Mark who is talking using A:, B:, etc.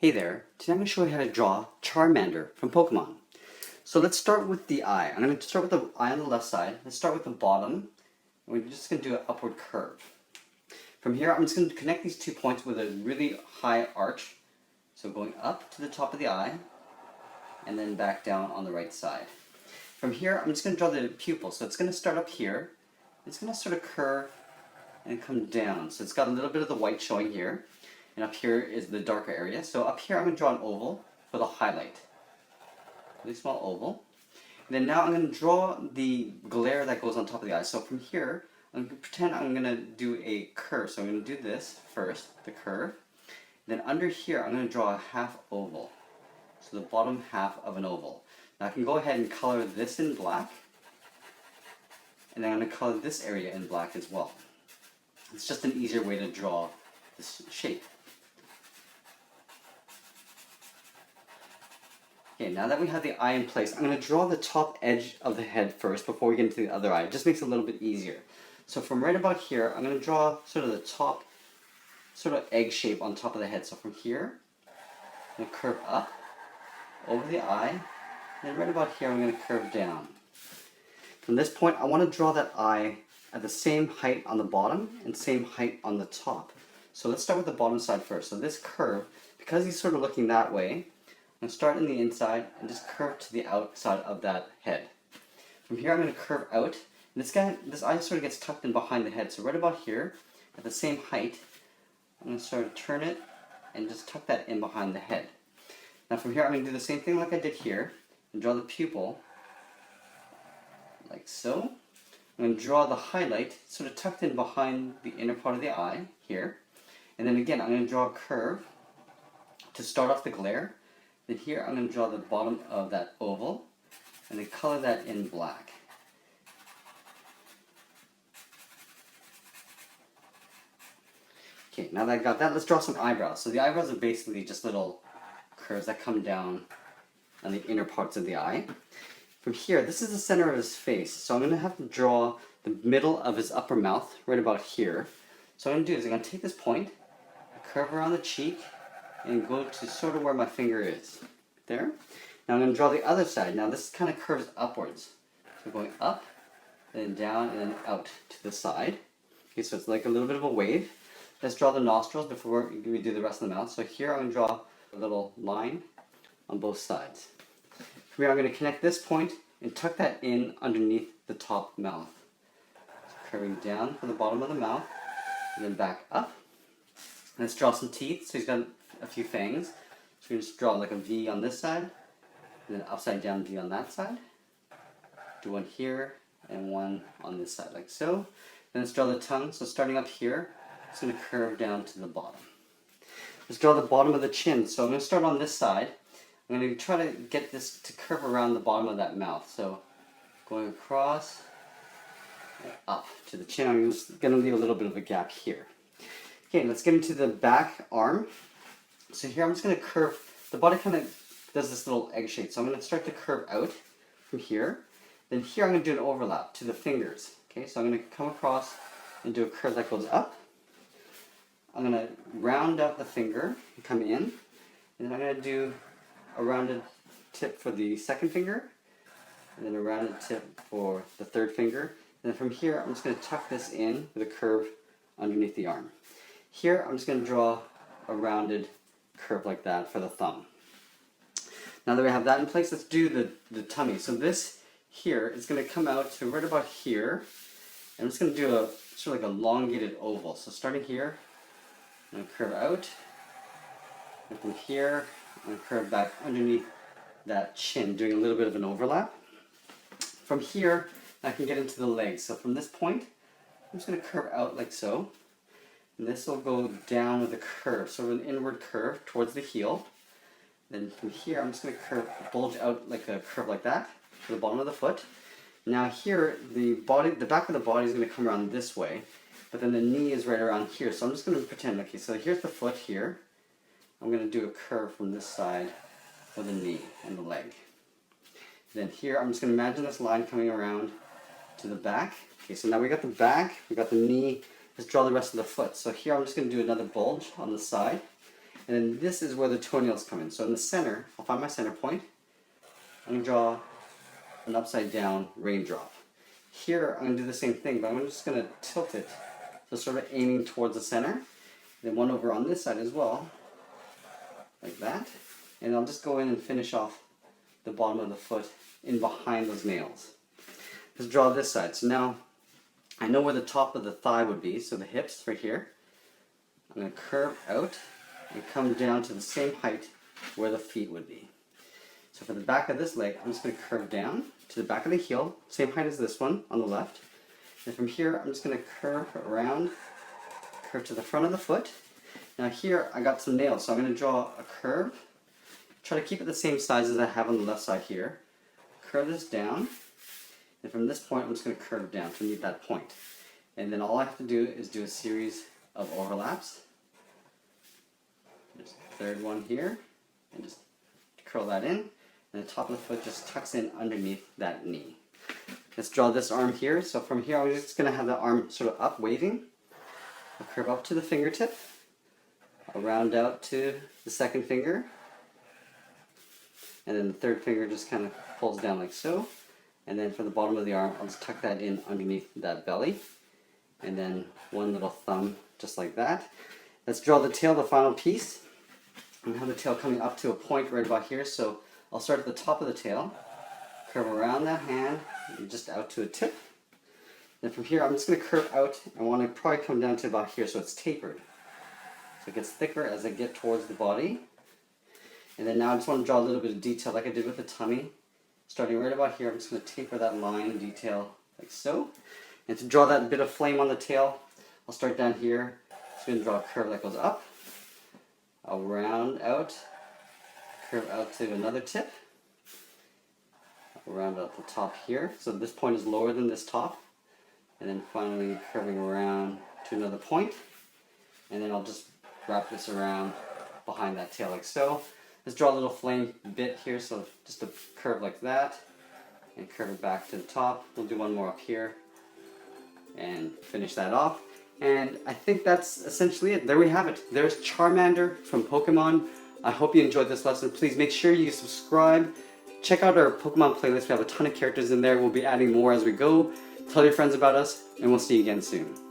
A: Hey there, today I'm going to show you how to draw Charmander from Pokemon. So let's start with the eye. I'm going to start with the eye on the left side. Let's start with the bottom. And we're just going to do an upward curve. From here, I'm just going to connect these 2 points with a really high arch. So going up to the top of the eye, and then back down on the right side. From here, I'm just going to draw the pupil. So it's going to start up here. It's going to sort of curve and come down. So it's got a little bit of the white showing here. And up here is the darker area. So up here I'm going to draw an oval for the highlight. Really small oval. And then now I'm going to draw the glare that goes on top of the eye. So from here, I'm going to pretend I'm going to do a curve. So I'm going to do this first, the curve. Then under here I'm going to draw a half oval. So the bottom half of an oval. Now I can go ahead and color this in black. And then I'm going to color this area in black as well. It's just an easier way to draw this shape. Okay, now that we have the eye in place, I'm going to draw the top edge of the head first before we get into the other eye. It just makes it a little bit easier. So from right about here, I'm going to draw sort of the top, sort of egg shape on top of the head. So from here, I'm going to curve up over the eye, and then right about here, I'm going to curve down. From this point, I want to draw that eye at the same height on the bottom and same height on the top. So let's start with the bottom side first. So this curve, because he's sort of looking that way, I'm going to start in the inside and just curve to the outside of that head. From here I'm going to curve out, and this eye sort of gets tucked in behind the head. So right about here, at the same height, I'm going to sort of turn it and just tuck that in behind the head. Now from here I'm going to do the same thing like I did here, and draw the pupil, like so. I'm going to draw the highlight sort of tucked in behind the inner part of the eye, here. And then again, I'm going to draw a curve to start off the glare. Then here, I'm going to draw the bottom of that oval, and then color that in black. Okay, now that I got that, let's draw some eyebrows. So the eyebrows are basically just little curves that come down on the inner parts of the eye. From here, this is the center of his face, so I'm going to have to draw the middle of his upper mouth right about here. So what I'm going to do is I'm going to take this point, curve around the cheek, and go to sort of where my finger is. There. Now I'm going to draw the other side. Now this kind of curves upwards. So going up, then down, and then out to the side. Okay, so it's like a little bit of a wave. Let's draw the nostrils before we do the rest of the mouth. So here I'm going to draw a little line on both sides. From here I'm going to connect this point and tuck that in underneath the top mouth. So curving down from the bottom of the mouth, and then back up. Let's draw some teeth. So he's got a few fangs. So we just draw like a V on this side, and then upside down V on that side. Do one here and one on this side, like so. Then let's draw the tongue. So starting up here, it's going to curve down to the bottom. Let's draw the bottom of the chin. So I'm going to start on this side. I'm going to try to get this to curve around the bottom of that mouth. So going across and up to the chin. I'm just going to leave a little bit of a gap here. Okay, let's get into the back arm. So here I'm just going to curve, the body kind of does this little egg shape. So I'm going to start to curve out from here. Then here I'm going to do an overlap to the fingers. Okay, so I'm going to come across and do a curve that goes up. I'm going to round out the finger and come in. And then I'm going to do a rounded tip for the second finger. And then a rounded tip for the third finger. And then from here I'm just going to tuck this in with a curve underneath the arm. Here I'm just going to draw a rounded curve like that for the thumb. Now that we have that in place, let's do the tummy. So this here is going to come out to right about here. And I'm just going to do a sort of like a elongated oval. So starting here, I'm going to curve out. And from here, I'm going to curve back underneath that chin, doing a little bit of an overlap. From here, I can get into the legs. So from this point, I'm just going to curve out like so. And this will go down with a curve, sort of an inward curve towards the heel. Then from here, I'm just going to bulge out like a curve like that to the bottom of the foot. Now here, the back of the body is going to come around this way, but then the knee is right around here. So I'm just going to pretend, okay, so here's the foot here. I'm going to do a curve from this side for the knee and the leg. Then here, I'm just going to imagine this line coming around to the back. Okay, so now we got the back, we got the knee. Let's draw the rest of the foot. So here I'm just going to do another bulge on the side. And then this is where the toenails come in. So in the center, I'll find my center point. I'm going to draw an upside down raindrop. Here, I'm going to do the same thing, but I'm just going to tilt it. So sort of aiming towards the center. Then one over on this side as well, like that. And I'll just go in and finish off the bottom of the foot in behind those nails. Let's draw this side. So now, I know where the top of the thigh would be, so the hips right here. I'm going to curve out and come down to the same height where the feet would be. So for the back of this leg, I'm just going to curve down to the back of the heel, same height as this one on the left. And from here, I'm just going to curve around, curve to the front of the foot. Now here, I got some nails, so I'm going to draw a curve. Try to keep it the same size as I have on the left side here. Curve this down. And from this point, I'm just going to curve down to meet that point. And then all I have to do is do a series of overlaps. There's a third one here. And just curl that in. And the top of the foot just tucks in underneath that knee. Let's draw this arm here. So from here, I'm just going to have the arm sort of up, waving. I'll curve up to the fingertip. I'll round out to the second finger. And then the third finger just kind of pulls down like so. And then for the bottom of the arm, I'll just tuck that in underneath that belly. And then one little thumb, just like that. Let's draw the tail, the final piece. I'm going to have the tail coming up to a point right about here. So I'll start at the top of the tail, curve around that hand, and just out to a tip. Then from here, I'm just going to curve out. I want to probably come down to about here so it's tapered. So it gets thicker as I get towards the body. And then now I just want to draw a little bit of detail like I did with the tummy. Starting right about here, I'm just going to taper that line and detail like so. And to draw that bit of flame on the tail, I'll start down here. Just going to draw a curve that goes up. I'll round out, curve out to another tip. I'll round out the top here. So this point is lower than this top. And then finally curving around to another point. And then I'll just wrap this around behind that tail like so. Let's draw a little flame bit here, so just a curve like that, and curve it back to the top. We'll do one more up here, and finish that off. And I think that's essentially it. There we have it. There's Charmander from Pokemon. I hope you enjoyed this lesson. Please make sure you subscribe. Check out our Pokemon playlist. We have a ton of characters in there. We'll be adding more as we go. Tell your friends about us, and we'll see you again soon.